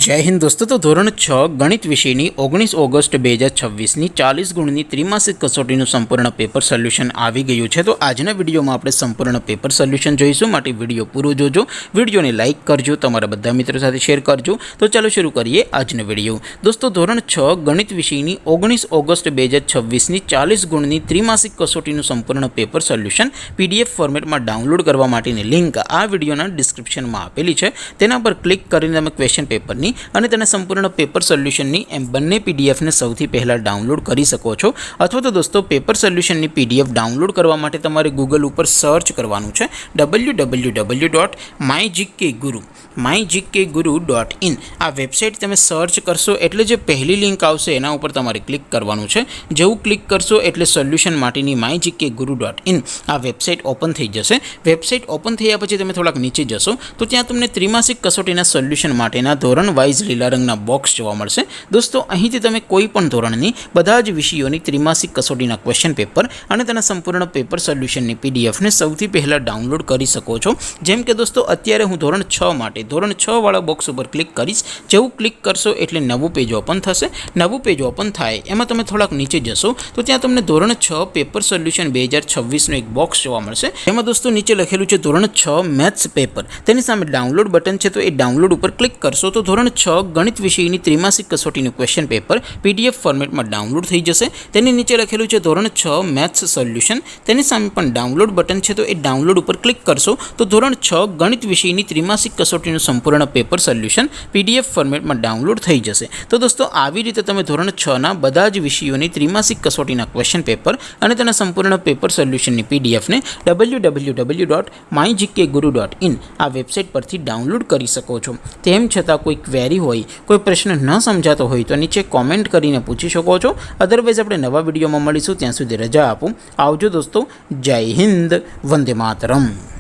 जय हिंद दोस्तों। तो धोरण 6 गणित विषयની 19 ઓગસ્ટ 2026ની 40 ગુણની ત્રિમાસિક કસોટીનું સંપૂર્ણ પેપર સોલ્યુશન આવી ગયું છે। તો આજના વિડીયોમાં આપણે સંપૂર્ણ પેપર સોલ્યુશન જોઈશું, માટે વિડીયો પૂરો જોજો, વિડીયોને લાઇક કરજો, તમારા બધા મિત્રો સાથે શેર કરજો। તો ચાલો શરૂ કરીએ આજનો વિડીયો। દોસ્તો ધોરણ 6 ગણિત વિષયની 19 ઓગસ્ટ 2026ની 40 ગુણની ત્રિમાસિક કસોટીનું સંપૂર્ણ પેપર સોલ્યુશન PDF ફોર્મેટમાં ડાઉનલોડ કરવા માટેની લિંક આ વિડીયોના ડિસ્ક્રિપ્શનમાં આપેલી છે। તેના પર ક્લિક કરીને તમે ક્વેશ્ચન પેપરની અને તેના સંપૂર્ણ પેપર સોલ્યુશનની એમ બંને પીડીએફને સૌથી પહેલાં ડાઉનલોડ કરી શકો છો। અથવા તો દોસ્તો પેપર સોલ્યુશનની પીડીએફ ડાઉનલોડ કરવા માટે તમારે ગૂગલ ઉપર સર્ચ કરવાનું છે www.mygkguru.in। આ વેબસાઇટ તમે સર્ચ કરશો એટલે જે પહેલી લિંક આવશે એના ઉપર તમારે ક્લિક કરવાનું છે। જેવું ક્લિક કરશો એટલે સોલ્યુશન માટેની mygkguru.in આ વેબસાઇટ ઓપન થઈ જશે। વેબસાઇટ ઓપન થયા પછી તમે થોડાક નીચે જશો તો ત્યાં તમને ત્રિમાસિક કસોટીના સોલ્યુશન માટેના ધોરણ વાઇઝ લીલા રંગના બોક્સ જોવા મળશે। દોસ્તો અહીંથી તમે કોઈ પણ ધોરણની બધા જ વિષયોની ત્રિમાસિક કસોટીના ક્વેશ્ચન પેપર અને તેના સંપૂર્ણ પેપર સોલ્યુશનની પીડીએફને સૌથી પહેલાં ડાઉનલોડ કરી શકો છો। જેમ કે દોસ્તો અત્યારે હું ધોરણ 6 માટે ધોરણ 6 વાળા બોક્સ ઉપર ક્લિક કરીશ। જેવું ક્લિક કરશો એટલે નવું પેજ ઓપન થશે। નવું પેજ ઓપન થાય એમાં તમે થોડાક નીચે જશો તો ત્યાં તમને ધોરણ 6 પેપર સોલ્યુશન 2026નું એક બોક્સ જોવા મળશે। એમાં દોસ્તો નીચે લખેલું છે ધોરણ 6 મેથ્સ પેપર, તેની સામે ડાઉનલોડ બટન છે, તો એ ડાઉનલોડ ઉપર ક્લિક કરશો તો ધોરણ 6 ગણિત વિષયની ત્રિમાસિક કસોટીનું ક્વેશ્ચન પેપર PDF ફોર્મેટમાં ડાઉનલોડ થઈ જશે। તેની નીચે લખેલું છે ધોરણ 6 મેથ્સ સોલ્યુશન, તેની સામે પણ ડાઉનલોડ બટન છે, તો એ ડાઉનલોડ ઉપર ક્લિક કરશો તો ધોરણ 6 ગણિત વિષયની ત્રિમાસિક કસોટીનું સંપૂર્ણ પેપર સોલ્યુશન PDF ફોર્મેટમાં ડાઉનલોડ થઈ જશે। તો દોસ્તો આવી રીતે તમે ધોરણ 6ના બધા જ વિષયોની ત્રિમાસિક કસોટીના ક્વેશ્ચન પેપર અને તેના સંપૂર્ણ પેપર સોલ્યુશનની પીડીએફને www.mygkguru.in આ વેબસાઇટ પરથી ડાઉનલોડ કરી શકો છો। તેમ છતાં કોઈ ક્વેરી હોય, કોઈ પ્રશ્ન ન સમજાતો હોય તો નીચે કોમેન્ટ કરીને પૂછી શકો છો। અધરવાઇઝ આપણે નવા વિડીયોમાં મળીશું, ત્યાં સુધી રજા આપો। આવજો દોસ્તો, જય હિન્દ, વંદે માતરમ।